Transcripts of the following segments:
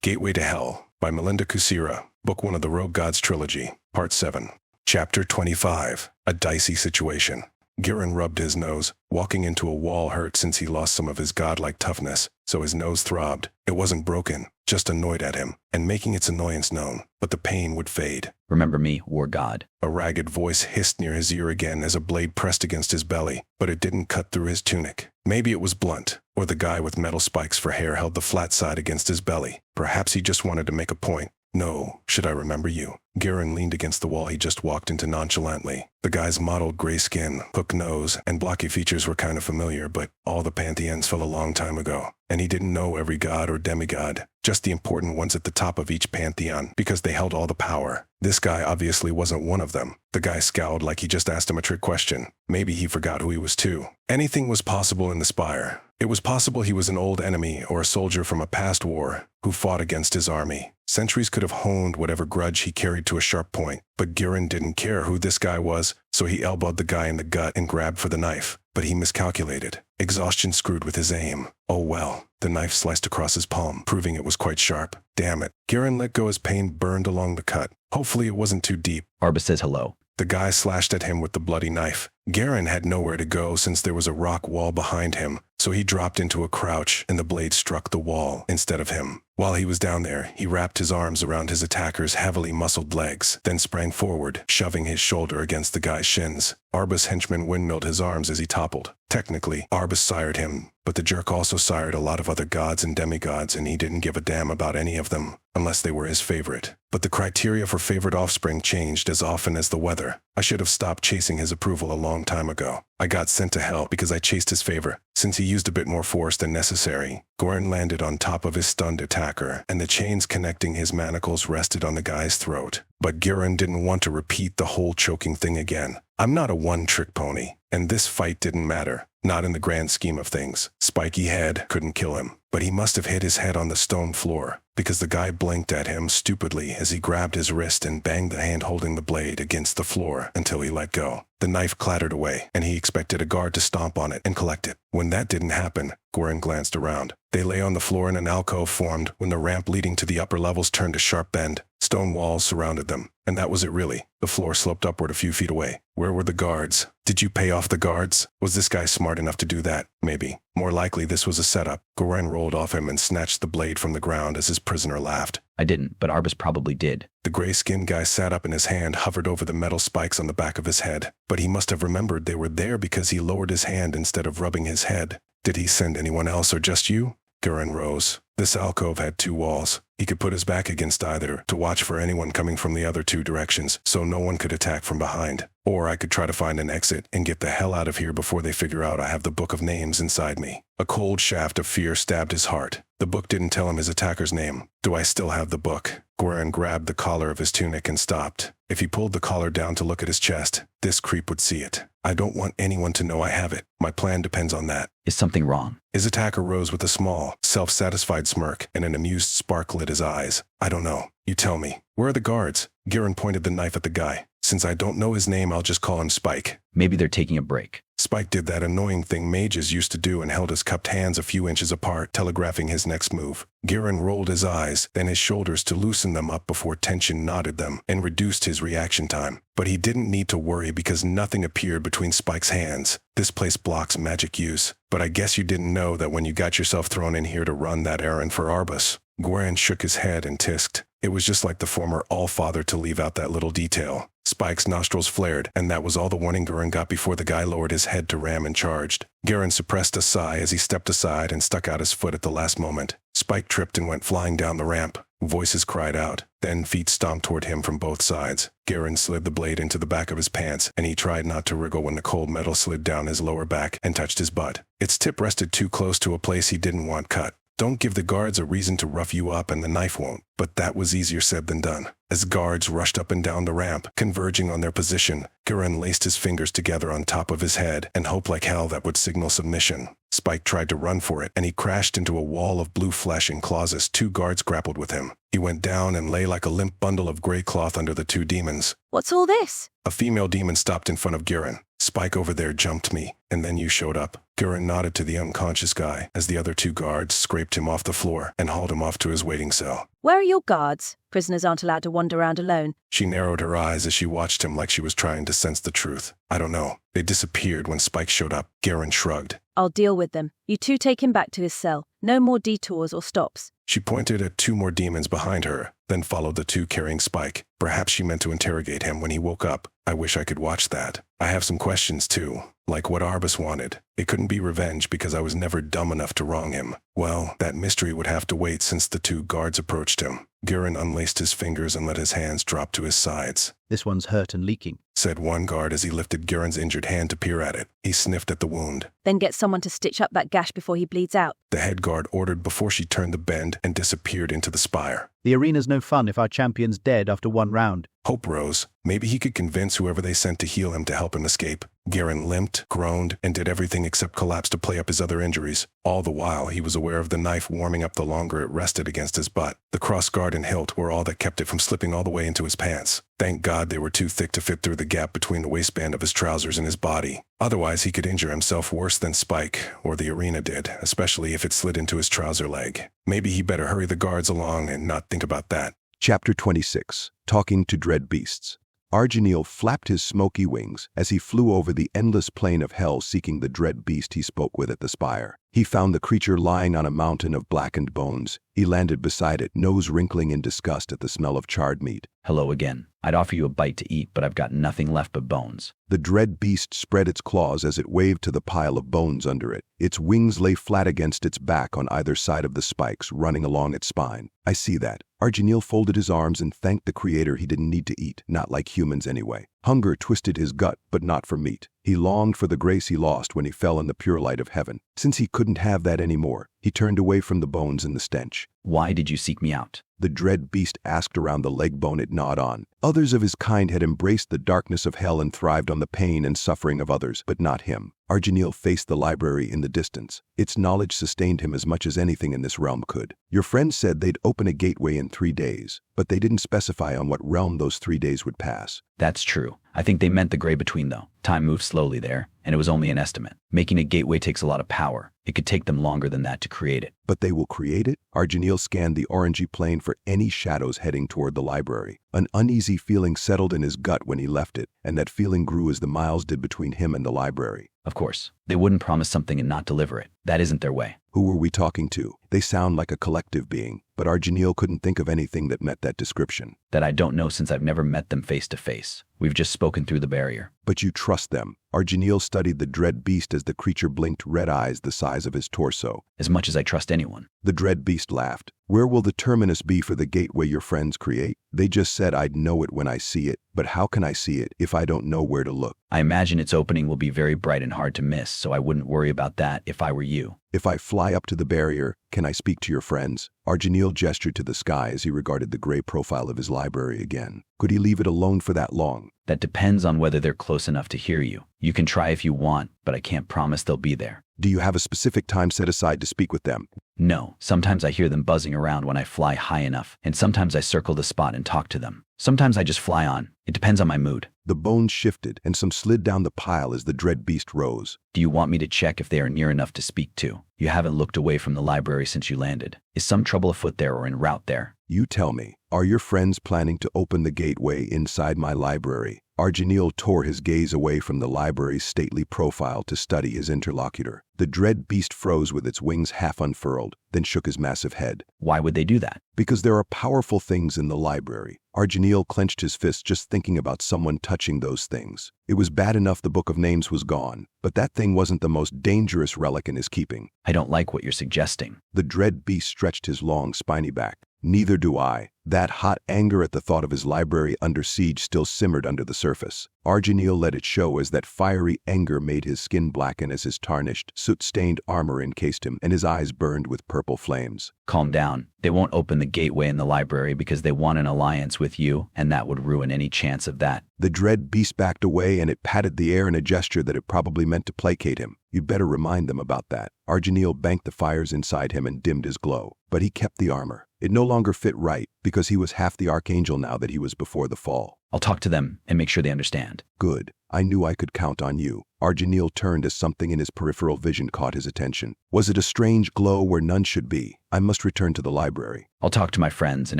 Gateway to Hell by Melinda Kusira, Book 1 of the Rogue Gods Trilogy, Part 7. Chapter 25. A Dicey Situation. Giran rubbed his nose. Walking into a wall hurt since he lost some of his godlike toughness, so his nose throbbed. It wasn't broken, just annoyed at him, and making its annoyance known, but the pain would fade. Remember me, war god. A ragged voice hissed near his ear again as a blade pressed against his belly, but it didn't cut through his tunic. Maybe it was blunt, or the guy with metal spikes for hair held the flat side against his belly. Perhaps he just wanted to make a point. No, should I remember you? Giran leaned against the wall he just walked into nonchalantly. The guy's mottled gray skin, hook nose, and blocky features were kind of familiar, but all the pantheons fell a long time ago. And he didn't know every god or demigod, just the important ones at the top of each pantheon, because they held all the power. This guy obviously wasn't one of them. The guy scowled like he just asked him a trick question. Maybe he forgot who he was too. Anything was possible in the Spire. It was possible he was an old enemy or a soldier from a past war who fought against his army. Centuries could have honed whatever grudge he carried to a sharp point, but Giran didn't care who this guy was, so he elbowed the guy in the gut and grabbed for the knife. But he miscalculated. Exhaustion screwed with his aim. Oh well. The knife sliced across his palm, proving it was quite sharp. Damn it. Giran let go as pain burned along the cut. Hopefully it wasn't too deep. Arbus says hello. The guy slashed at him with the bloody knife. Giran had nowhere to go since there was a rock wall behind him, so he dropped into a crouch and the blade struck the wall instead of him. While he was down there, he wrapped his arms around his attacker's heavily muscled legs, then sprang forward, shoving his shoulder against the guy's shins. Arbus' henchman windmilled his arms as he toppled. Technically, Arbus sired him, but the jerk also sired a lot of other gods and demigods, and he didn't give a damn about any of them, unless they were his favorite. But the criteria for favorite offspring changed as often as the weather. I should have stopped chasing his approval a long time ago. I got sent to hell because I chased his favor, since he used a bit more force than necessary. Giran landed on top of his stunned attacker, and the chains connecting his manacles rested on the guy's throat. But Giran didn't want to repeat the whole choking thing again. I'm not a one-trick pony, and this fight didn't matter. Not in the grand scheme of things. Spiky head couldn't kill him, but he must have hit his head on the stone floor, because the guy blinked at him stupidly as he grabbed his wrist and banged the hand holding the blade against the floor until he let go. The knife clattered away, and he expected a guard to stomp on it and collect it. When that didn't happen, Giran glanced around. They lay on the floor and an alcove formed when the ramp leading to the upper levels turned a sharp bend. Stone walls surrounded them, and that was it really. The floor sloped upward a few feet away. Where were the guards? Did you pay off the guards? Was this guy smart enough to do that? Maybe. More likely this was a setup. Giran rolled off him and snatched the blade from the ground as his prisoner laughed. I didn't, but Arbus probably did. The gray-skinned guy sat up and his hand hovered over the metal spikes on the back of his head. But he must have remembered they were there because he lowered his hand instead of rubbing his head. Did he send anyone else or just you? Giran rose. This alcove had two walls. He could put his back against either to watch for anyone coming from the other two directions so no one could attack from behind. Or I could try to find an exit and get the hell out of here before they figure out I have the book of names inside me. A cold shaft of fear stabbed his heart. The book didn't tell him his attacker's name. Do I still have the book? Giran grabbed the collar of his tunic and stopped. If he pulled the collar down to look at his chest, this creep would see it. I don't want anyone to know I have it. My plan depends on that. Is something wrong? His attacker rose with a small, self-satisfied smirk, and an amused spark lit his eyes. I don't know. You tell me. Where are the guards? Giran pointed the knife at the guy. Since I don't know his name, I'll just call him Spike. Maybe they're taking a break. Spike did that annoying thing mages used to do and held his cupped hands a few inches apart, telegraphing his next move. Giran rolled his eyes, then his shoulders to loosen them up before tension knotted them and reduced his reaction time. But he didn't need to worry because nothing appeared between Spike's hands. This place blocks magic use. But I guess you didn't know that when you got yourself thrown in here to run that errand for Arbus. Giran shook his head and tisked. It was just like the former Allfather to leave out that little detail. Spike's nostrils flared, and that was all the warning Giran got before the guy lowered his head to ram and charged. Giran suppressed a sigh as he stepped aside and stuck out his foot at the last moment. Spike tripped and went flying down the ramp. Voices cried out. Then feet stomped toward him from both sides. Giran slid the blade into the back of his pants, and he tried not to wriggle when the cold metal slid down his lower back and touched his butt. Its tip rested too close to a place he didn't want cut. Don't give the guards a reason to rough you up and the knife won't. But that was easier said than done. As guards rushed up and down the ramp, converging on their position, Giran laced his fingers together on top of his head and hoped like hell that would signal submission. Spike tried to run for it, and he crashed into a wall of blue flesh and claws as two guards grappled with him. He went down and lay like a limp bundle of gray cloth under the two demons. What's all this? A female demon stopped in front of Giran. Spike over there jumped me, and then you showed up. Garen nodded to the unconscious guy as the other 2 guards scraped him off the floor and hauled him off to his waiting cell. Where are your guards? Prisoners aren't allowed to wander around alone. She narrowed her eyes as she watched him like she was trying to sense the truth. I don't know. They disappeared when Spike showed up. Garen shrugged. I'll deal with them. You 2 take him back to his cell. No more detours or stops. She pointed at 2 more demons behind her, then followed the 2 carrying Spike. Perhaps she meant to interrogate him when he woke up. I wish I could watch that. I have some questions too, like what Arbus wanted. It couldn't be revenge because I was never dumb enough to wrong him. Well, that mystery would have to wait since the 2 guards approached him. Garen unlaced his fingers and let his hands drop to his sides. This one's hurt and leaking, said one guard as he lifted Garen's injured hand to peer at it. He sniffed at the wound. Then get someone to stitch up that gash before he bleeds out. The head guard ordered before she turned the bend and disappeared into the spire. The arena's no fun if our champion's dead after 1 round. Hope rose. Maybe he could convince whoever they sent to heal him to help him escape. Garen limped, groaned, and did everything except collapse to play up his other injuries. All the while, he was aware of the knife warming up the longer it rested against his butt. The crossguard and hilt were all that kept it from slipping all the way into his pants. Thank God they were too thick to fit through the gap between the waistband of his trousers and his body. Otherwise, he could injure himself worse than Spike, or the arena did, especially if it slid into his trouser leg. Maybe he better hurry the guards along and not think about that. Chapter 26. Talking to Dread Beasts. Arginil flapped his smoky wings as he flew over the endless plain of hell seeking the dread beast he spoke with at the spire. He found the creature lying on a mountain of blackened bones. He landed beside it, nose wrinkling in disgust at the smell of charred meat. Hello again. I'd offer you a bite to eat, but I've got nothing left but bones. The dread beast spread its claws as it waved to the pile of bones under it. Its wings lay flat against its back on either side of the spikes running along its spine. I see that. Arginil folded his arms and thanked the creator he didn't need to eat, not like humans anyway. Hunger twisted his gut, but not for meat. He longed for the grace he lost when he fell in the pure light of heaven. Since he couldn't have that anymore, he turned away from the bones and the stench. Why did you seek me out? The dread beast asked around the leg bone it gnawed on. Others of his kind had embraced the darkness of hell and thrived on the pain and suffering of others, but not him. Arginil faced the library in the distance. Its knowledge sustained him as much as anything in this realm could. Your friends said they'd open a gateway in 3 days, but they didn't specify on what realm those 3 days would pass. That's true. I think they meant the gray between, though. Time moves slowly there, and it was only an estimate. Making a gateway takes a lot of power. It could take them longer than that to create it. But they will create it? Arginil scanned the orangey plain for any shadows heading toward the library. An uneasy feeling settled in his gut when he left it, and that feeling grew as the miles did between him and the library. Of course. They wouldn't promise something and not deliver it. That isn't their way. Who were we talking to? They sound like a collective being, but Arginil couldn't think of anything that met that description. That I don't know since I've never met them face to face. We've just spoken through the barrier. But you trust them. Arginil studied the dread beast as the creature blinked red eyes the size of his torso. As much as I trust anyone. The dread beast laughed. Where will the terminus be for the gateway your friends create? They just said I'd know it when I see it, but how can I see it if I don't know where to look? I imagine its opening will be very bright and hard to miss, so I wouldn't worry about that if I were you. If I fly up to the barrier, can I speak to your friends? Arginil gestured to the sky as he regarded the gray profile of his library again. Could he leave it alone for that long? That depends on whether they're close enough to hear you. You can try if you want, but I can't promise they'll be there. Do you have a specific time set aside to speak with them? No. Sometimes I hear them buzzing around when I fly high enough, and sometimes I circle the spot and talk to them. Sometimes I just fly on. It depends on my mood. The bones shifted, and some slid down the pile as the dread beast rose. Do you want me to check if they are near enough to speak to? You haven't looked away from the library since you landed. Is some trouble afoot there or en route there? You tell me. Are your friends planning to open the gateway inside my library? Arginil tore his gaze away from the library's stately profile to study his interlocutor. The dread beast froze with its wings half unfurled, then shook his massive head. Why would they do that? Because there are powerful things in the library. Arginil clenched his fist just thinking about someone touching those things. It was bad enough the Book of Names was gone, but that thing wasn't the most dangerous relic in his keeping. I don't like what you're suggesting. The dread beast stretched his long, spiny back. Neither do I. That hot anger at the thought of his library under siege still simmered under the surface. Arginil let it show as that fiery anger made his skin blacken as his tarnished, soot-stained armor encased him, and his eyes burned with purple flames. Calm down. They won't open the gateway in the library because they want an alliance with you, and that would ruin any chance of that. The dread beast backed away, and it patted the air in a gesture that it probably meant to placate him. You'd better remind them about that. Arginil banked the fires inside him and dimmed his glow. But he kept the armor. It no longer fit right, because he was half the archangel now that he was before the fall. I'll talk to them and make sure they understand. Good. I knew I could count on you. Arginil turned as something in his peripheral vision caught his attention. Was it a strange glow where none should be? I must return to the library. I'll talk to my friends, and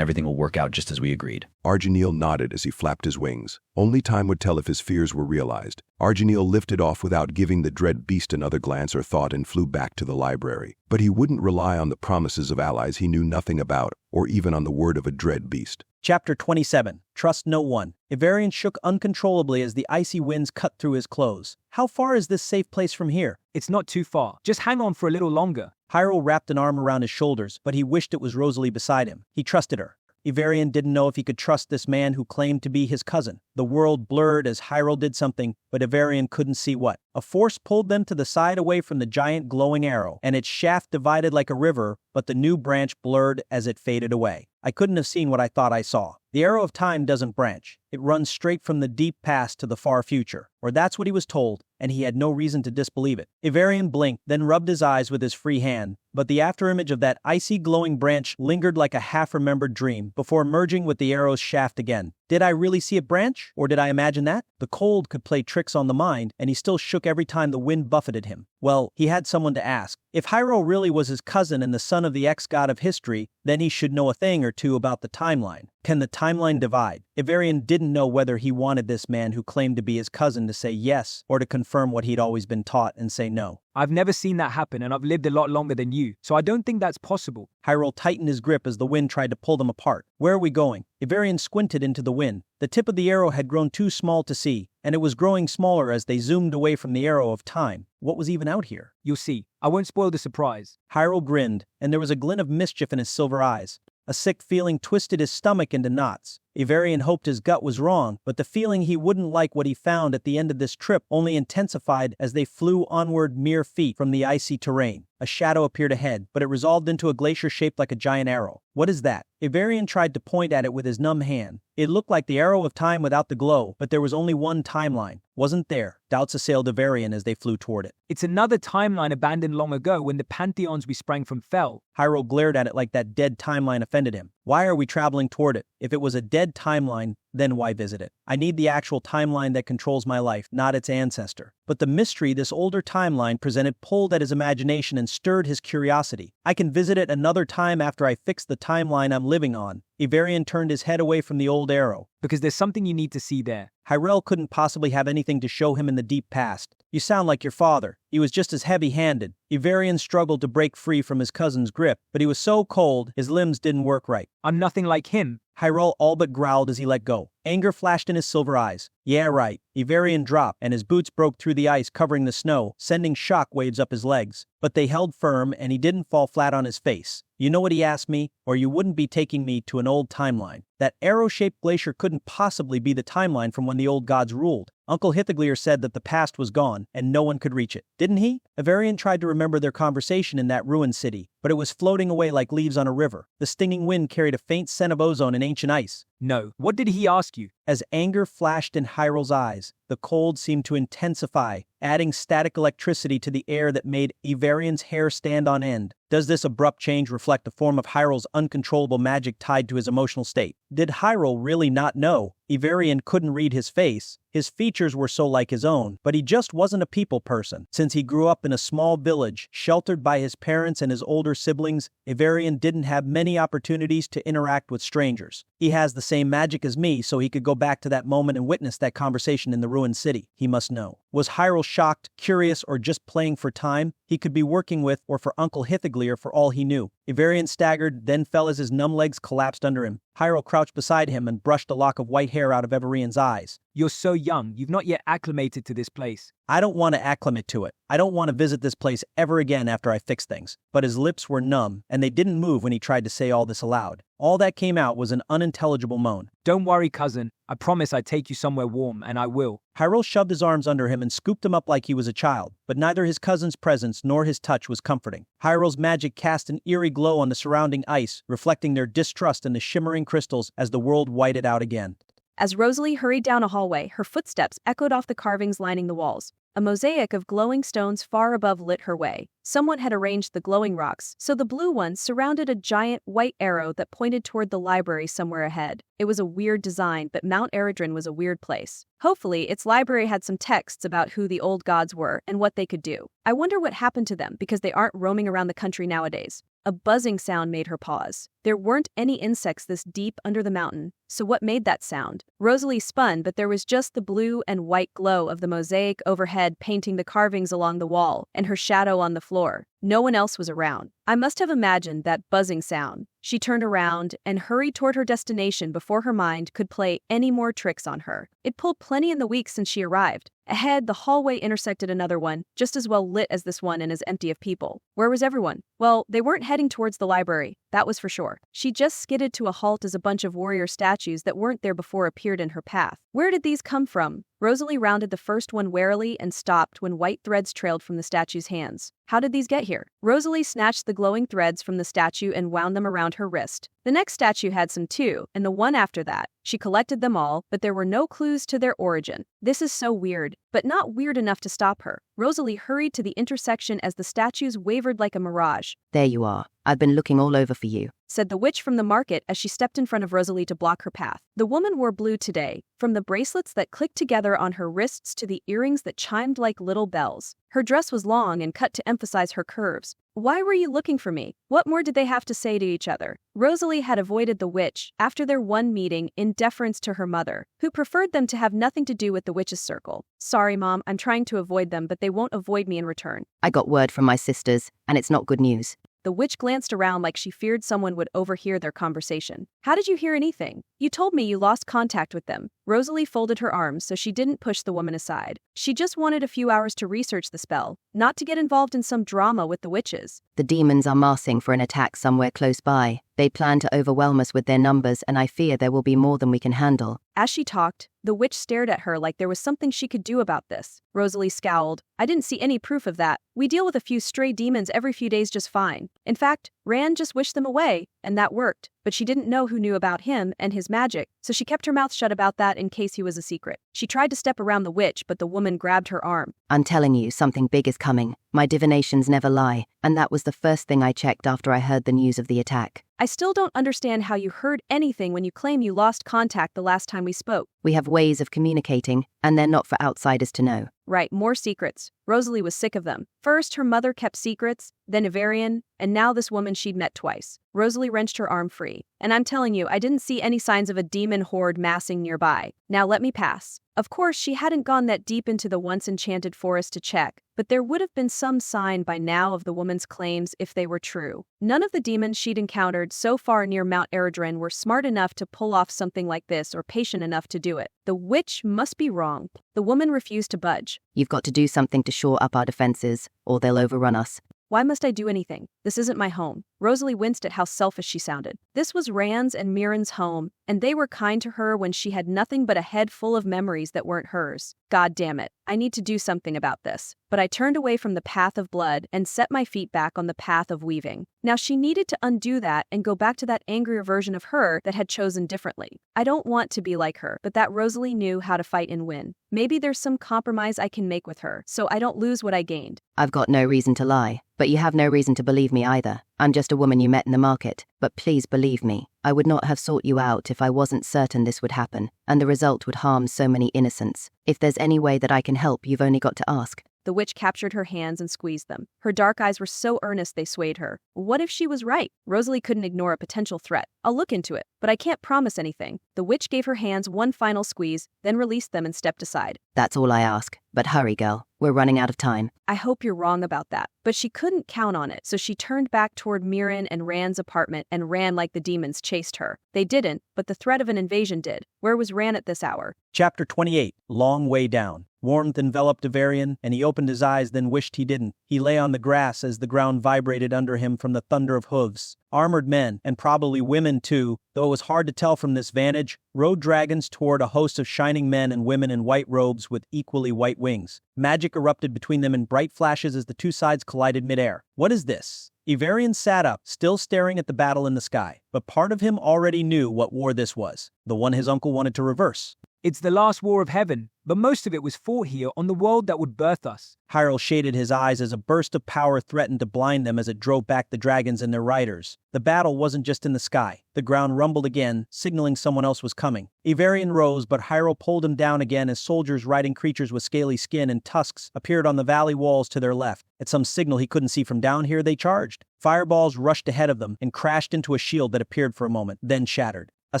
everything will work out just as we agreed. Arginil nodded as he flapped his wings. Only time would tell if his fears were realized. Arginil lifted off without giving the dread beast another glance or thought and flew back to the library. But he wouldn't rely on the promises of allies he knew nothing about, or even on the word of a dread beast. Chapter 27. Trust no one. Ivarian shook uncontrollably as the icy winds cut through his clothes. How far is this safe place from here? It's not too far. Just hang on for a little longer. Hyrule wrapped an arm around his shoulders, but he wished it was Rosalie beside him. He trusted her. Ivarian didn't know if he could trust this man who claimed to be his cousin. The world blurred as Hyrule did something, but Ivarian couldn't see what. A force pulled them to the side away from the giant glowing arrow, and its shaft divided like a river, but the new branch blurred as it faded away. I couldn't have seen what I thought I saw. The arrow of time doesn't branch. It runs straight from the deep past to the far future. Or that's what he was told, and he had no reason to disbelieve it. Ivarian blinked, then rubbed his eyes with his free hand, but the afterimage of that icy glowing branch lingered like a half-remembered dream before merging with the arrow's shaft again. Did I really see it branch, or did I imagine that? The cold could play tricks on the mind, and he still shook every time the wind buffeted him. Well, he had someone to ask. If Hyrule really was his cousin and the son of the ex-god of history, then he should know a thing or two about the timeline. Can the timeline divide? Ivarian didn't know whether he wanted this man who claimed to be his cousin to say yes, or to confirm what he'd always been taught and say no. I've never seen that happen, and I've lived a lot longer than you, so I don't think that's possible. Hyrule tightened his grip as the wind tried to pull them apart. Where are we going? Ivarian squinted into the wind. The tip of the arrow had grown too small to see, and it was growing smaller as they zoomed away from the arrow of time. What was even out here? You'll see. I won't spoil the surprise. Hyrule grinned, and there was a glint of mischief in his silver eyes. A sick feeling twisted his stomach into knots. Ivarian hoped his gut was wrong, but the feeling he wouldn't like what he found at the end of this trip only intensified as they flew onward mere feet from the icy terrain. A shadow appeared ahead, but it resolved into a glacier shaped like a giant arrow. What is that? Ivarian tried to point at it with his numb hand. It looked like the arrow of time without the glow, but there was only one timeline. Wasn't there? Doubts assailed Ivarian as they flew toward it. It's another timeline abandoned long ago when the pantheons we sprang from fell. Hyrule glared at it like that dead timeline offended him. Why are we traveling toward it? If it was a dead timeline, then why visit it? I need the actual timeline that controls my life, not its ancestor. But the mystery this older timeline presented pulled at his imagination and stirred his curiosity. I can visit it another time after I fix the timeline I'm living on. Ivarian turned his head away from the old arrow. Because there's something you need to see there. Hyrule couldn't possibly have anything to show him in the deep past. You sound like your father. He was just as heavy-handed. Ivarian struggled to break free from his cousin's grip, but he was so cold, his limbs didn't work right. I'm nothing like him. Hyrule all but growled as he let go. Anger flashed in his silver eyes. Yeah, right. Ivarian dropped, and his boots broke through the ice covering the snow, sending shock waves up his legs. But they held firm, and he didn't fall flat on his face. You know what he asked me? Or you wouldn't be taking me to an old timeline. That arrow-shaped glacier couldn't possibly be the timeline from when the old gods ruled. Uncle Hithaglir said that the past was gone, and no one could reach it. Didn't he? Ivarian tried to remember their conversation in that ruined city, but it was floating away like leaves on a river. The stinging wind carried a faint scent of ozone and ancient ice. No. What did he ask you? As anger flashed in Hyrule's eyes, the cold seemed to intensify, adding static electricity to the air that made Ivarian's hair stand on end. Does this abrupt change reflect a form of Hyrule's uncontrollable magic tied to his emotional state? Did Hyrule really not know? Ivarian couldn't read his face. His features were so like his own, but he just wasn't a people person. Since he grew up in a small village, sheltered by his parents and his older siblings, Ivarian didn't have many opportunities to interact with strangers. He has the same magic as me, so he could go back to that moment and witness that conversation in the ruined city. He must know. Was Hyrule shocked, curious, or just playing for time? He could be working with or for Uncle Hithaglir for all he knew. Ivarian staggered, then fell as his numb legs collapsed under him. Hyrule crouched beside him and brushed a lock of white hair out of Ivarian's eyes. You're so young, you've not yet acclimated to this place. I don't want to acclimate to it. I don't want to visit this place ever again after I fix things. But his lips were numb, and they didn't move when he tried to say all this aloud. All that came out was an unintelligible moan. Don't worry, cousin. I promise I'd take you somewhere warm, and I will. Hyrule shoved his arms under him and scooped him up like he was a child, but neither his cousin's presence nor his touch was comforting. Hyrule's magic cast an eerie glow on the surrounding ice, reflecting their distrust in the shimmering crystals as the world whited out again. As Rosalie hurried down a hallway, her footsteps echoed off the carvings lining the walls. A mosaic of glowing stones far above lit her way. Someone had arranged the glowing rocks, so the blue ones surrounded a giant white arrow that pointed toward the library somewhere ahead. It was a weird design, but Mount Eredrin was a weird place. Hopefully, its library had some texts about who the old gods were and what they could do. I wonder what happened to them because they aren't roaming around the country nowadays. A buzzing sound made her pause. There weren't any insects this deep under the mountain, so what made that sound? Rosalie spun, but there was just the blue and white glow of the mosaic overhead painting the carvings along the wall and her shadow on the floor. No one else was around. I must have imagined that buzzing sound. She turned around and hurried toward her destination before her mind could play any more tricks on her. It pulled plenty in the weeks since she arrived. Ahead, the hallway intersected another one, just as well lit as this one and as empty of people. Where was everyone? Well, they weren't heading towards the library, that was for sure. She just skidded to a halt as a bunch of warrior statues that weren't there before appeared in her path. Where did these come from? Rosalie rounded the first one warily and stopped when white threads trailed from the statue's hands. How did these get here? Rosalie snatched the glowing threads from the statue and wound them around her wrist. The next statue had some too, and the one after that. She collected them all, but there were no clues to their origin. This is so weird, but not weird enough to stop her. Rosalie hurried to the intersection as the statues wavered like a mirage. There you are. I've been looking all over for you, said the witch from the market as she stepped in front of Rosalie to block her path. The woman wore blue today, from the bracelets that clicked together on her wrists to the earrings that chimed like little bells. Her dress was long and cut to emphasize her curves. Why were you looking for me? What more did they have to say to each other? Rosalie had avoided the witch after their one meeting in deference to her mother, who preferred them to have nothing to do with the witch's circle. Sorry, Mom, I'm trying to avoid them, but they won't avoid me in return. I got word from my sisters, and it's not good news. The witch glanced around like she feared someone would overhear their conversation. How did you hear anything? You told me you lost contact with them. Rosalie folded her arms so she didn't push the woman aside. She just wanted a few hours to research the spell, not to get involved in some drama with the witches. The demons are massing for an attack somewhere close by. They plan to overwhelm us with their numbers, and I fear there will be more than we can handle. As she talked, the witch stared at her like there was something she could do about this. Rosalie scowled. I didn't see any proof of that. We deal with a few stray demons every few days just fine. In fact, Rand just wished them away, and that worked. But she didn't know who knew about him and his magic, so she kept her mouth shut about that in case he was a secret. She tried to step around the witch, but the woman grabbed her arm. I'm telling you, something big is coming. My divinations never lie, and that was the first thing I checked after I heard the news of the attack. I still don't understand how you heard anything when you claim you lost contact the last time we spoke. We have ways of communicating, and they're not for outsiders to know. Right, more secrets. Rosalie was sick of them. First, her mother kept secrets, then Ivarian, and now this woman she'd met twice. Rosalie wrenched her arm free. And I'm telling you, I didn't see any signs of a demon horde massing nearby. Now let me pass. Of course, she hadn't gone that deep into the once enchanted forest to check, but there would have been some sign by now of the woman's claims if they were true. None of the demons she'd encountered so far near Mount Eredrin were smart enough to pull off something like this or patient enough to do it. The witch must be wrong. The woman refused to budge. You've got to do something to shore up our defenses, or they'll overrun us. Why must I do anything? This isn't my home. Rosalie winced at how selfish she sounded. This was Rand's and Mirren's home, and they were kind to her when she had nothing but a head full of memories that weren't hers. God damn it. I need to do something about this. But I turned away from the path of blood and set my feet back on the path of weaving. Now she needed to undo that and go back to that angrier version of her that had chosen differently. I don't want to be like her, but that Rosalie knew how to fight and win. Maybe there's some compromise I can make with her, so I don't lose what I gained. I've got no reason to lie, but you have no reason to believe me either. I'm just a woman you met in the market, but please believe me. I would not have sought you out if I wasn't certain this would happen, and the result would harm so many innocents. If there's any way that I can help, you've only got to ask. The witch captured her hands and squeezed them. Her dark eyes were so earnest they swayed her. What if she was right? Rosalie couldn't ignore a potential threat. I'll look into it, but I can't promise anything. The witch gave her hands one final squeeze, then released them and stepped aside. That's all I ask. But hurry, girl. We're running out of time. I hope you're wrong about that. But she couldn't count on it, so she turned back toward Mirren and Rand's apartment and ran like the demons chased her. They didn't, but the threat of an invasion did. Where was Rand at this hour? Chapter 28, Long Way Down. Warmth enveloped Ivarian, and he opened his eyes then wished he didn't. He lay on the grass as the ground vibrated under him from the thunder of hooves. Armored men, and probably women too, though it was hard to tell from this vantage, rode dragons toward a host of shining men and women in white robes with equally white wings. Magic erupted between them in bright flashes as the two sides collided midair. What is this? Ivarian sat up, still staring at the battle in the sky, but part of him already knew what war this was, the one his uncle wanted to reverse. It's the last war of heaven, but most of it was fought here on the world that would birth us. Hyrule shaded his eyes as a burst of power threatened to blind them as it drove back the dragons and their riders. The battle wasn't just in the sky. The ground rumbled again, signaling someone else was coming. Ivarian rose, but Hyrule pulled him down again as soldiers riding creatures with scaly skin and tusks appeared on the valley walls to their left. At some signal he couldn't see from down here, they charged. Fireballs rushed ahead of them and crashed into a shield that appeared for a moment, then shattered. A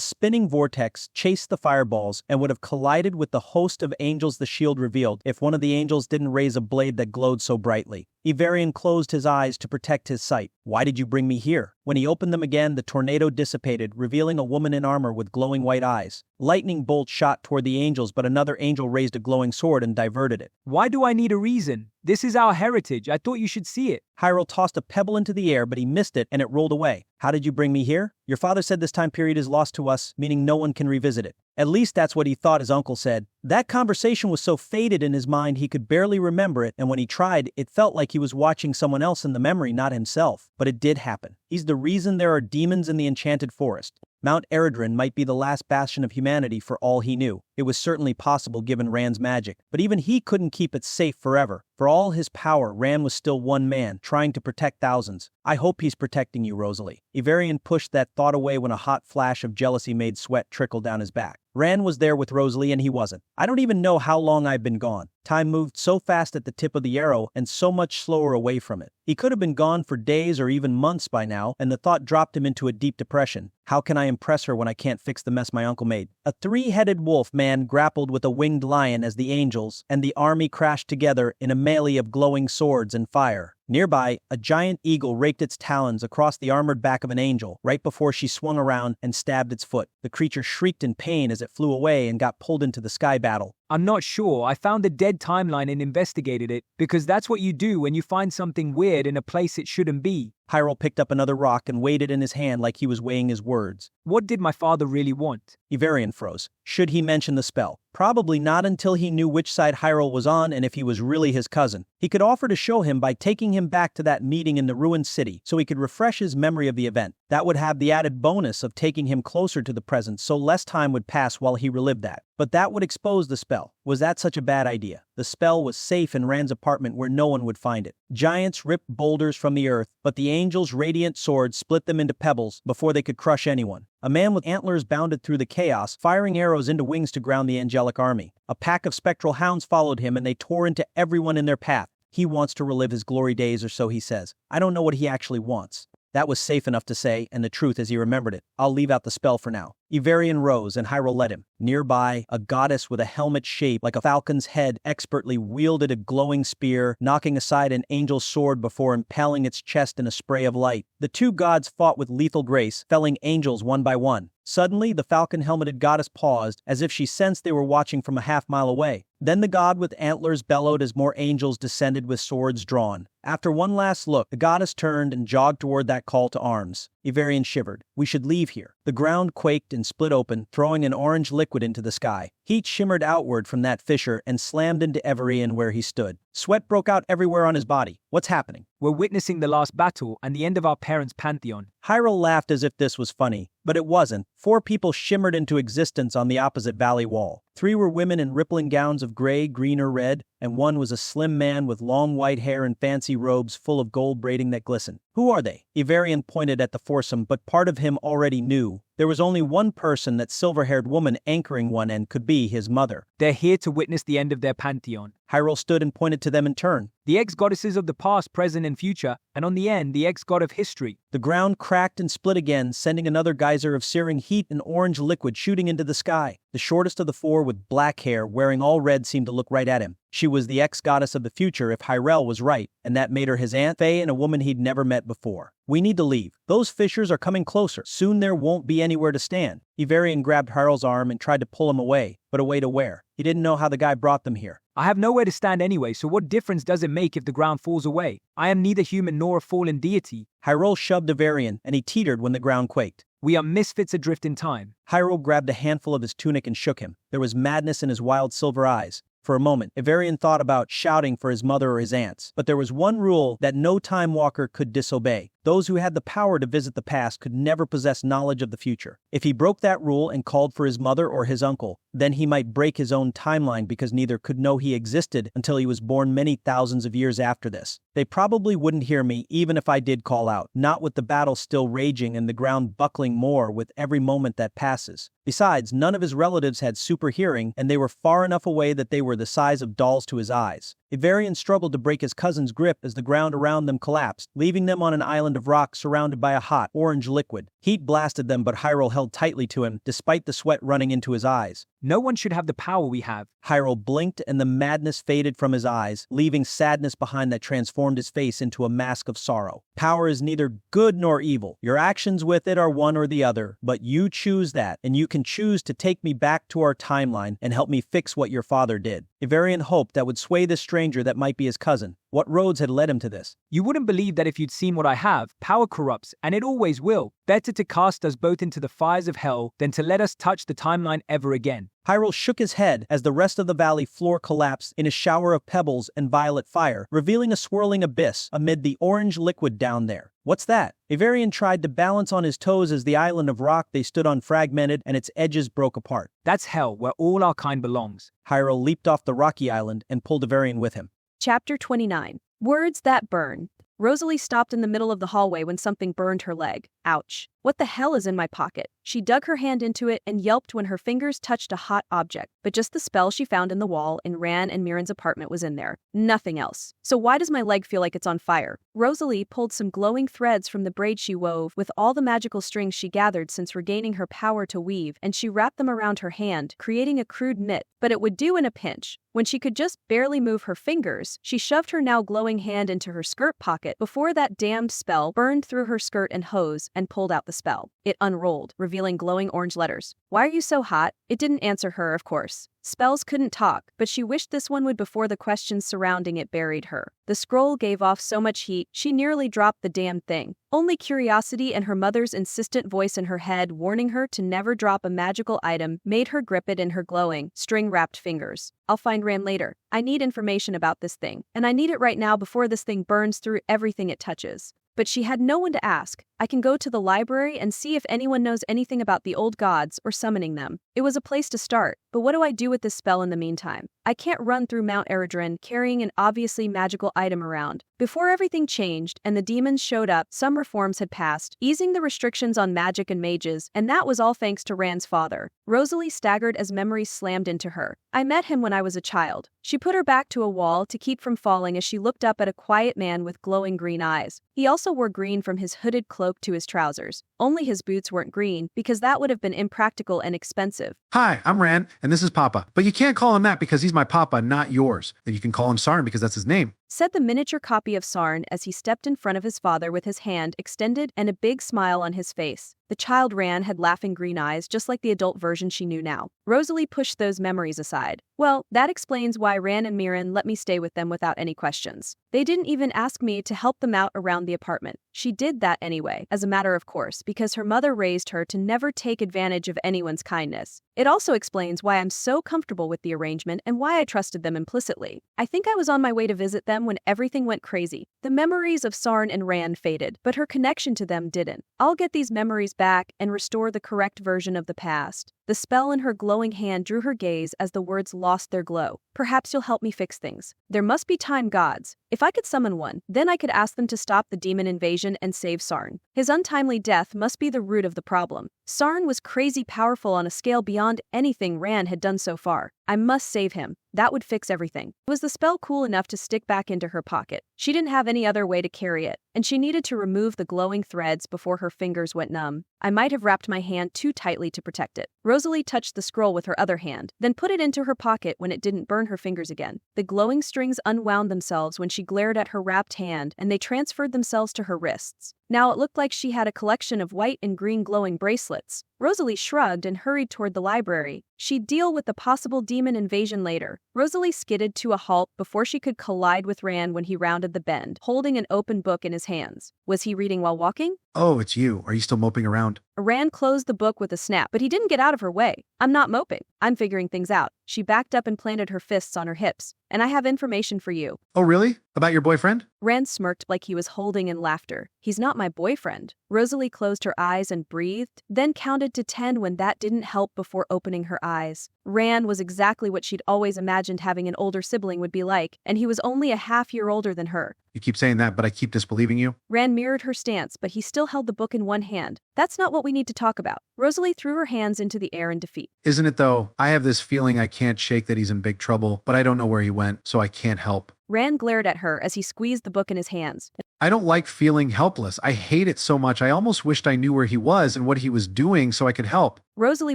spinning vortex chased the fireballs and would have collided with the host of angels the shield revealed if one of the angels didn't raise a blade that glowed so brightly. Ivarian closed his eyes to protect his sight. Why did you bring me here? When he opened them again, the tornado dissipated, revealing a woman in armor with glowing white eyes. Lightning bolts shot toward the angels, but another angel raised a glowing sword and diverted it. Why do I need a reason? This is our heritage. I thought you should see it. Hyrule tossed a pebble into the air, but he missed it and it rolled away. How did you bring me here? Your father said this time period is lost to us, meaning no one can revisit it. At least that's what he thought his uncle said. That conversation was so faded in his mind he could barely remember it, and when he tried, it felt like he was watching someone else in the memory, not himself. But it did happen. He's the reason there are demons in the enchanted forest. Mount Eredrin might be the last bastion of humanity for all he knew. It was certainly possible given Rand's magic, but even he couldn't keep it safe forever. For all his power, Rand was still one man, trying to protect thousands. I hope he's protecting you, Rosalie. Ivarian pushed that thought away when a hot flash of jealousy made sweat trickle down his back. Rand was there with Rosalie and he wasn't. I don't even know how long I've been gone. Time moved so fast at the tip of the arrow and so much slower away from it. He could have been gone for days or even months by now, and the thought dropped him into a deep depression. How can I impress her when I can't fix the mess my uncle made? A three-headed wolf man grappled with a winged lion as the angels and the army crashed together in a melee of glowing swords and fire. Nearby, a giant eagle raked its talons across the armored back of an angel right before she swung around and stabbed its foot. The creature shrieked in pain as it flew away and got pulled into the sky battle. I'm not sure. I found the dead timeline and investigated it, because that's what you do when you find something weird in a place it shouldn't be. Hyrule picked up another rock and weighed it in his hand like he was weighing his words. What did my father really want? Ivarian froze. Should he mention the spell? Probably not until he knew which side Hyrule was on and if he was really his cousin. He could offer to show him by taking him back to that meeting in the ruined city so he could refresh his memory of the event. That would have the added bonus of taking him closer to the present so less time would pass while he relived that. But that would expose the spell. Was that such a bad idea? The spell was safe in Rand's apartment where no one would find it. Giants ripped boulders from the earth, but the angel's radiant sword split them into pebbles before they could crush anyone. A man with antlers bounded through the chaos, firing arrows into wings to ground the angelic army. A pack of spectral hounds followed him and they tore into everyone in their path. He wants to relive his glory days, or so he says. I don't know what he actually wants. That was safe enough to say, and the truth as he remembered it. I'll leave out the spell for now. Ivarian rose, and Hyrule led him. Nearby, a goddess with a helmet shaped like a falcon's head expertly wielded a glowing spear, knocking aside an angel's sword before impaling its chest in a spray of light. The two gods fought with lethal grace, felling angels one by one. Suddenly, the falcon-helmeted goddess paused, as if she sensed they were watching from a half-mile away. Then the god with antlers bellowed as more angels descended with swords drawn. After one last look, the goddess turned and jogged toward that call to arms. Ivarian shivered. We should leave here. The ground quaked and split open, throwing an orange liquid into the sky. Heat shimmered outward from that fissure and slammed into Ivarian where he stood. Sweat broke out everywhere on his body. What's happening? We're witnessing the last battle and the end of our parents' pantheon. Hyrule laughed as if this was funny, but it wasn't. 4 people shimmered into existence on the opposite valley wall. 3 were women in rippling gowns of gray, green, or red, and 1 was a slim man with long white hair and fancy robes full of gold braiding that glistened. Who are they? Ivarian pointed at the foursome, but part of him already knew. There was only one person that silver-haired woman anchoring one end could be his mother. They're here to witness the end of their pantheon. Hyrule stood and pointed to them in turn. The ex-goddesses of the past, present, and future, and on the end, the ex-god of history. The ground cracked and split again, sending another geyser of searing heat and orange liquid shooting into the sky. The shortest of the 4 with black hair, wearing all red, seemed to look right at him. She was the ex-goddess of the future if Hyrule was right, and that made her his aunt Faye and a woman he'd never met before. We need to leave. Those fissures are coming closer. Soon there won't be anywhere to stand. Ivarian grabbed Hyrule's arm and tried to pull him away, but away to where? He didn't know how the guy brought them here. I have nowhere to stand anyway, so what difference does it make if the ground falls away? I am neither human nor a fallen deity. Hyrule shoved Ivarian, and he teetered when the ground quaked. We are misfits adrift in time. Hyrule grabbed a handful of his tunic and shook him. There was madness in his wild silver eyes. For a moment, Ivarian thought about shouting for his mother or his aunts, but there was one rule that no Time Walker could disobey. Those who had the power to visit the past could never possess knowledge of the future. If he broke that rule and called for his mother or his uncle, then he might break his own timeline because neither could know he existed until he was born many thousands of years after this. They probably wouldn't hear me even if I did call out, not with the battle still raging and the ground buckling more with every moment that passes. Besides, none of his relatives had super hearing, and they were far enough away that they were the size of dolls to his eyes. Ivarian struggled to break his cousin's grip as the ground around them collapsed, leaving them on an island of rock surrounded by a hot, orange liquid. Heat blasted them, but Hyrule held tightly to him, despite the sweat running into his eyes. No one should have the power we have. Hyrule blinked and the madness faded from his eyes, leaving sadness behind that transformed his face into a mask of sorrow. Power is neither good nor evil. Your actions with it are one or the other, but you choose that, and you can choose to take me back to our timeline and help me fix what your father did. Ivarian hoped that would sway this stranger that might be his cousin. What roads had led him to this? You wouldn't believe that if you'd seen what I have. Power corrupts, and it always will. Better to cast us both into the fires of hell than to let us touch the timeline ever again. Hyrule shook his head as the rest of the valley floor collapsed in a shower of pebbles and violet fire, revealing a swirling abyss amid the orange liquid down there. What's that? Ivarian tried to balance on his toes as the island of rock they stood on fragmented and its edges broke apart. That's hell, where all our kind belongs. Hyrule leaped off the rocky island and pulled Ivarian with him. Chapter 29. Words that burn. Rosalie stopped in the middle of the hallway when something burned her leg. Ouch. What the hell is in my pocket? She dug her hand into it and yelped when her fingers touched a hot object. But just the spell she found in the wall in Ran and Mirren's apartment was in there. Nothing else. So why does my leg feel like it's on fire? Rosalie pulled some glowing threads from the braid she wove with all the magical strings she gathered since regaining her power to weave, and she wrapped them around her hand, creating a crude mitt. But it would do in a pinch. When she could just barely move her fingers, she shoved her now glowing hand into her skirt pocket before that damned spell burned through her skirt and hose and pulled out the spell. It unrolled, revealing glowing orange letters. Why are you so hot? It didn't answer her, of course. Spells couldn't talk, but she wished this one would before the questions surrounding it buried her. The scroll gave off so much heat, she nearly dropped the damn thing. Only curiosity and her mother's insistent voice in her head warning her to never drop a magical item made her grip it in her glowing, string-wrapped fingers. I'll find Ran later. I need information about this thing, and I need it right now before this thing burns through everything it touches. But she had no one to ask. I can go to the library and see if anyone knows anything about the old gods or summoning them. It was a place to start, but what do I do with this spell in the meantime? I can't run through Mount Eredrin carrying an obviously magical item around. Before everything changed and the demons showed up, some reforms had passed, easing the restrictions on magic and mages, and that was all thanks to Ran's father. Rosalie staggered as memories slammed into her. I met him when I was a child. She put her back to a wall to keep from falling as she looked up at a quiet man with glowing green eyes. He also wore green from his hooded cloak to his trousers. Only his boots weren't green, because that would have been impractical and expensive. Hi, I'm Ran, and this is Papa. But you can't call him that because he's my Papa, not yours. You can call him Sarn because that's his name, Said the miniature copy of Sarn as he stepped in front of his father with his hand extended and a big smile on his face. The child Ran had laughing green eyes just like the adult version she knew now. Rosalie pushed those memories aside. Well, that explains why Ran and Mirren let me stay with them without any questions. They didn't even ask me to help them out around the apartment. She did that anyway, as a matter of course, because her mother raised her to never take advantage of anyone's kindness. It also explains why I'm so comfortable with the arrangement and why I trusted them implicitly. I think I was on my way to visit them when everything went crazy. The memories of Sarn and Ran faded, but her connection to them didn't. I'll get these memories back and restore the correct version of the past. The spell in her glowing hand drew her gaze as the words lost their glow. Perhaps you'll help me fix things. There must be time gods. If I could summon one, then I could ask them to stop the demon invasion and save Sarn. His untimely death must be the root of the problem. Sarn was crazy powerful on a scale beyond anything Ran had done so far. I must save him. That would fix everything. Was the spell cool enough to stick back into her pocket? She didn't have any other way to carry it, and she needed to remove the glowing threads before her fingers went numb. I might have wrapped my hand too tightly to protect it. Rosalie touched the scroll with her other hand, then put it into her pocket when it didn't burn her fingers again. The glowing strings unwound themselves when she glared at her wrapped hand, and they transferred themselves to her wrists. Now it looked like she had a collection of white and green glowing bracelets. Rosalie shrugged and hurried toward the library. She'd deal with the possible demon invasion later. Rosalie skidded to a halt before she could collide with Ran when he rounded the bend, holding an open book in his hands. Was he reading while walking? Oh, it's you. Are you still moping around? Rand closed the book with a snap, but he didn't get out of her way. I'm not moping. I'm figuring things out. She backed up and planted her fists on her hips. And I have information for you. Oh, really? About your boyfriend? Rand smirked like he was holding in laughter. He's not my boyfriend. Rosalie closed her eyes and breathed, then counted to 10 when that didn't help before opening her eyes. Rand was exactly what she'd always imagined having an older sibling would be like, and he was only a half-year older than her. You keep saying that, but I keep disbelieving you. Rand mirrored her stance, but he still held the book in one hand. That's not what we need to talk about. Rosalie threw her hands into the air in defeat. Isn't it though? I have this feeling I can't shake that he's in big trouble, but I don't know where he went, so I can't help. Rand glared at her as he squeezed the book in his hands. I don't like feeling helpless. I hate it so much. I almost wished I knew where he was and what he was doing so I could help. Rosalie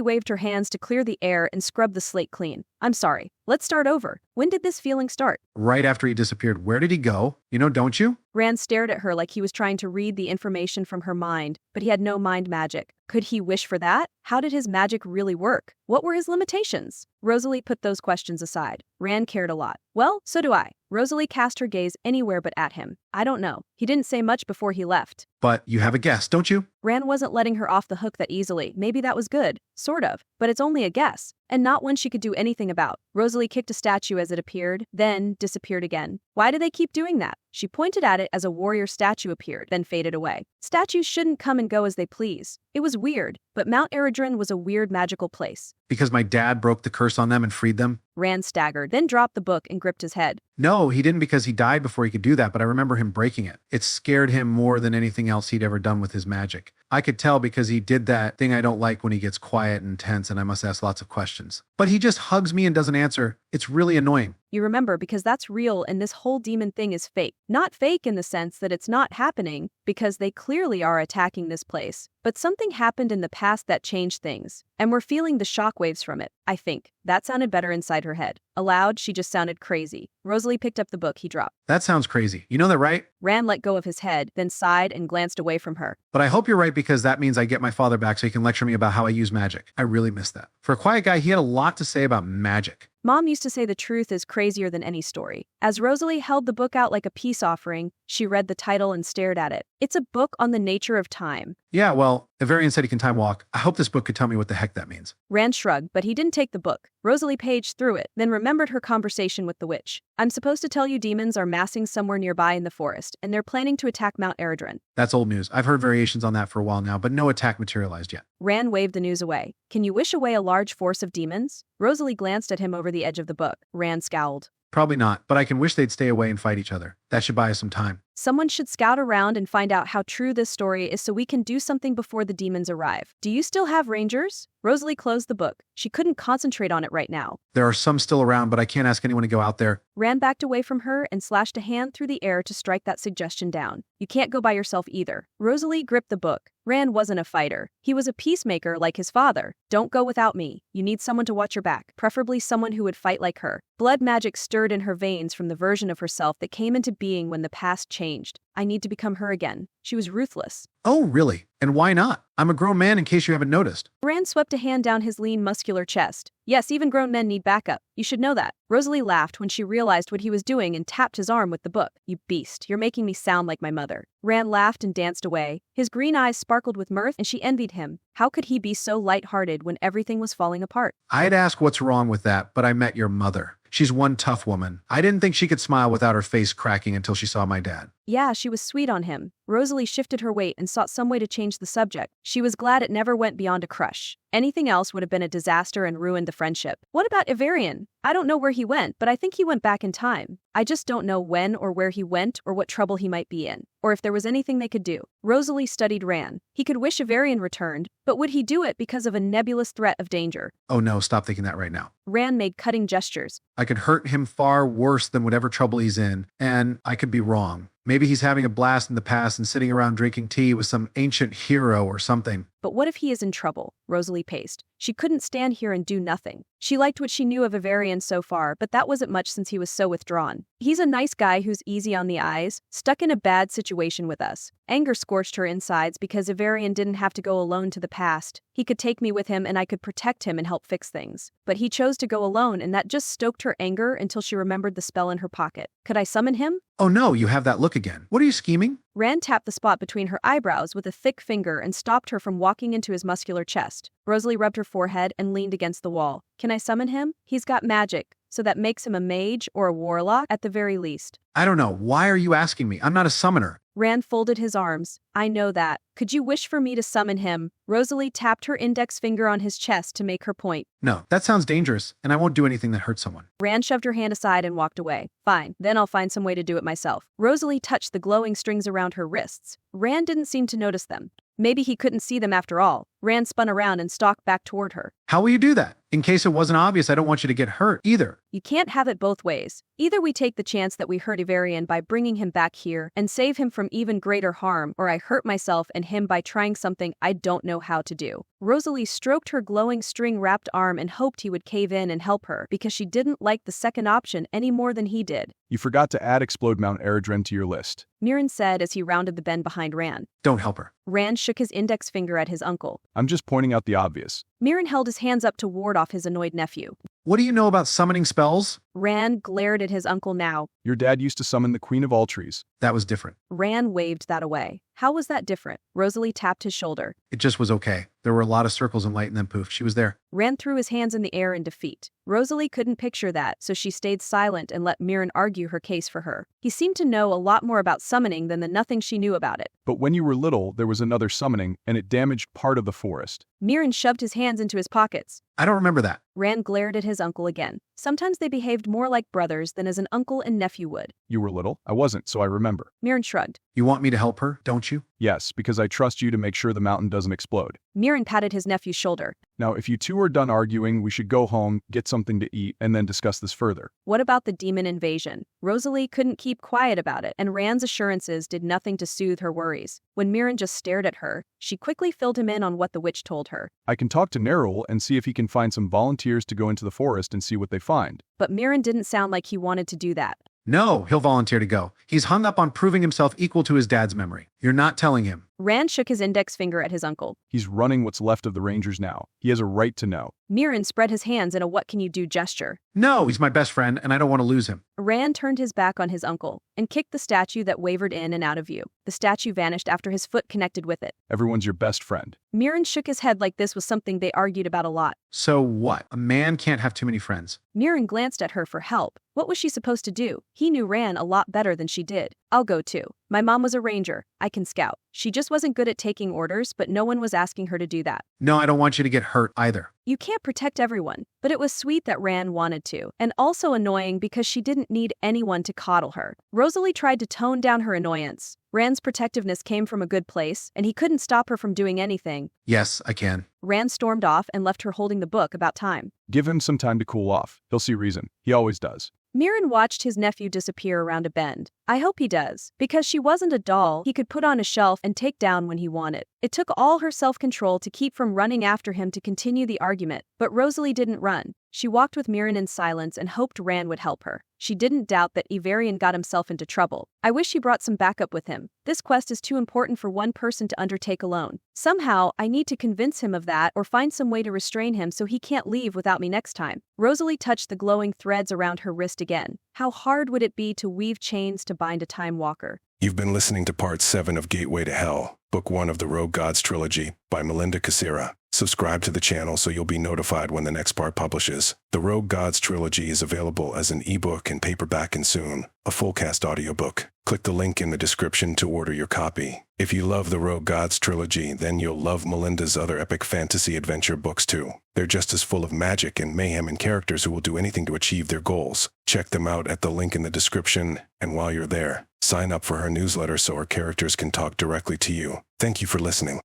waved her hands to clear the air and scrub the slate clean. I'm sorry. Let's start over. When did this feeling start? Right after he disappeared. Where did he go? You know, don't you? Rand stared at her like he was trying to read the information from her mind, but he had no mind magic. Could he wish for that? How did his magic really work? What were his limitations? Rosalie put those questions aside. Rand cared a lot. Well, so do I. Rosalie cast her gaze anywhere but at him. I don't know. He didn't say much before he left. But you have a guess, don't you? Rand wasn't letting her off the hook that easily. Maybe that was good. Sort of. But it's only a guess. And not one she could do anything about. Rosalie kicked a statue as it appeared, then disappeared again. Why do they keep doing that? She pointed at it as a warrior statue appeared, then faded away. Statues shouldn't come and go as they please. It was weird, but Mount Eredrin was a weird magical place. Because my dad broke the curse on them and freed them? Rand staggered, then dropped the book and gripped his head. No, he didn't because he died before he could do that, but I remember him breaking it. It scared him more than anything else he'd ever done with his magic. I could tell because he did that thing I don't like when he gets quiet and tense and I must ask lots of questions. But he just hugs me and doesn't answer. It's really annoying. You remember because that's real and this whole demon thing is fake. Not fake in the sense that it's not happening, because they clearly are attacking this place. But something happened in the past that changed things. And we're feeling the shockwaves from it, I think. That sounded better inside her head. Aloud, she just sounded crazy. Rosalie picked up the book he dropped. That sounds crazy. You know that, right? Rand let go of his head, then sighed and glanced away from her. But I hope you're right because that means I get my father back so he can lecture me about how I use magic. I really miss that. For a quiet guy, he had a lot to say about magic. Mom used to say the truth is crazier than any story. As Rosalie held the book out like a peace offering, she read the title and stared at it. It's a book on the nature of time. Yeah, well, Ivarian said he can time walk. I hope this book could tell me what the heck that means. Rand shrugged, but he didn't take the book. Rosalie paged through it, then remembered her conversation with the witch. I'm supposed to tell you demons are massing somewhere nearby in the forest, and they're planning to attack Mount Eredrin. That's old news. I've heard variations on that for a while now, but no attack materialized yet. Rand waved the news away. Can you wish away a large force of demons? Rosalie glanced at him over the edge of the book. Rand scowled. Probably not, but I can wish they'd stay away and fight each other. That should buy us some time. Someone should scout around and find out how true this story is so we can do something before the demons arrive. Do you still have rangers? Rosalie closed the book. She couldn't concentrate on it right now. There are some still around, but I can't ask anyone to go out there. Rand backed away from her and slashed a hand through the air to strike that suggestion down. You can't go by yourself either. Rosalie gripped the book. Rand wasn't a fighter. He was a peacemaker like his father. Don't go without me. You need someone to watch your back, preferably someone who would fight like her. Blood magic stirred in her veins from the version of herself that came into being when the past changed. I need to become her again. She was ruthless. Oh, really? And why not? I'm a grown man in case you haven't noticed. Rand swept a hand down his lean, muscular chest. Yes, even grown men need backup. You should know that. Rosalie laughed when she realized what he was doing and tapped his arm with the book. You beast, you're making me sound like my mother. Rand laughed and danced away. His green eyes sparkled with mirth and she envied him. How could he be so lighthearted when everything was falling apart? I'd ask what's wrong with that, but I met your mother. She's one tough woman. I didn't think she could smile without her face cracking until she saw my dad. Yeah, she was sweet on him. Rosalie shifted her weight and sought some way to change the subject. She was glad it never went beyond a crush. Anything else would have been a disaster and ruined the friendship. What about Ivarian? I don't know where he went, but I think he went back in time. I just don't know when or where he went or what trouble he might be in, or if there was anything they could do. Rosalie studied Rand. He could wish Ivarian returned, but would he do it because of a nebulous threat of danger? Oh no, stop thinking that right now. Rand made cutting gestures. I could hurt him far worse than whatever trouble he's in, and I could be wrong. Maybe he's having a blast in the past and sitting around drinking tea with some ancient hero or something. But what if he is in trouble? Rosalie paced. She couldn't stand here and do nothing. She liked what she knew of Ivarian so far, but that wasn't much since he was so withdrawn. He's a nice guy who's easy on the eyes, stuck in a bad situation with us. Anger scorched her insides because Ivarian didn't have to go alone to the past. He could take me with him and I could protect him and help fix things. But he chose to go alone and that just stoked her anger until she remembered the spell in her pocket. Could I summon him? Oh no, you have that look again. What are you scheming? Rand tapped the spot between her eyebrows with a thick finger and stopped her from walking into his muscular chest. Rosalie rubbed her forehead and leaned against the wall. Can I summon him? He's got magic, so that makes him a mage or a warlock at the very least. I don't know. Why are you asking me? I'm not a summoner. Rand folded his arms. I know that. Could you wish for me to summon him? Rosalie tapped her index finger on his chest to make her point. No, that sounds dangerous, and I won't do anything that hurts someone. Rand shoved her hand aside and walked away. Fine, then I'll find some way to do it myself. Rosalie touched the glowing strings around her wrists. Rand didn't seem to notice them. Maybe he couldn't see them after all. Rand spun around and stalked back toward her. How will you do that? In case it wasn't obvious, I don't want you to get hurt either. You can't have it both ways. Either we take the chance that we hurt Ivarian by bringing him back here and save him from even greater harm, or I hurt myself and him by trying something I don't know how to do. Rosalie stroked her glowing string-wrapped arm and hoped he would cave in and help her because she didn't like the second option any more than he did. You forgot to add Explode Mount Eredren to your list. Mirren said as he rounded the bend behind Rand. Don't help her. Rand shook his index finger at his uncle. I'm just pointing out the obvious. Mirren held his hands up to ward off his annoyed nephew. What do you know about summoning spells? Rand glared at his uncle now. Your dad used to summon the Queen of all trees. That was different. Rand waved that away. How was that different? Rosalie tapped his shoulder. It just was okay. There were a lot of circles and light and then poof, she was there. Rand threw his hands in the air in defeat. Rosalie couldn't picture that, so she stayed silent and let Mirren argue her case for her. He seemed to know a lot more about summoning than the nothing she knew about it. But when you were little, there was another summoning, and it damaged part of the forest. Mirren shoved his hands into his pockets. I don't remember that. Rand glared at his uncle again. Sometimes they behaved more like brothers than as an uncle and nephew would. You were little? I wasn't, so I remember. Mirren shrugged. You want me to help her, don't you? Yes, because I trust you to make sure the mountain doesn't explode. Mirren patted his nephew's shoulder. Now, if you two are done arguing, we should go home, get something to eat, and then discuss this further. What about the demon invasion? Rosalie couldn't keep quiet about it, and Rand's assurances did nothing to soothe her worries. When Mirren just stared at her, she quickly filled him in on what the witch told her. I can talk to Nerul and see if he can find some volunteers to go into the forest and see what they find. But Mirren didn't sound like he wanted to do that. No, he'll volunteer to go. He's hung up on proving himself equal to his dad's memory. You're not telling him. Rand shook his index finger at his uncle. He's running what's left of the Rangers now. He has a right to know. Mirren spread his hands in a what-can-you-do gesture. No, he's my best friend, and I don't want to lose him. Rand turned his back on his uncle and kicked the statue that wavered in and out of view. The statue vanished after his foot connected with it. Everyone's your best friend. Mirren shook his head like this was something they argued about a lot. So what? A man can't have too many friends. Mirren glanced at her for help. What was she supposed to do? He knew Rand a lot better than she did. I'll go too. My mom was a ranger. I can scout. She just wasn't good at taking orders, but no one was asking her to do that. No, I don't want you to get hurt either. You can't protect everyone, but it was sweet that Rand wanted to, and also annoying because she didn't need anyone to coddle her. Rosalie tried to tone down her annoyance. Rand's protectiveness came from a good place, and he couldn't stop her from doing anything. Yes, I can. Rand stormed off and left her holding the book about time. Give him some time to cool off. He'll see reason. He always does. Mirren watched his nephew disappear around a bend. I hope he does, because she wasn't a doll he could put on a shelf and take down when he wanted. It took all her self-control to keep from running after him to continue the argument, but Rosalie didn't run. She walked with Mirren in silence and hoped Rand would help her. She didn't doubt that Ivarian got himself into trouble. I wish he brought some backup with him. This quest is too important for one person to undertake alone. Somehow, I need to convince him of that or find some way to restrain him so he can't leave without me next time. Rosalie touched the glowing threads around her wrist again. How hard would it be to weave chains to bind a time walker? You've been listening to Part 7 of Gateway to Hell, Book 1 of the Rogue Gods Trilogy by Melinda Cassira. Subscribe to the channel so you'll be notified when the next part publishes. The Rogue Gods Trilogy is available as an ebook and paperback and soon, a full-cast audiobook. Click the link in the description to order your copy. If you love the Rogue Gods Trilogy, then you'll love Melinda's other epic fantasy adventure books too. They're just as full of magic and mayhem and characters who will do anything to achieve their goals. Check them out at the link in the description, and while you're there, sign up for her newsletter so her characters can talk directly to you. Thank you for listening.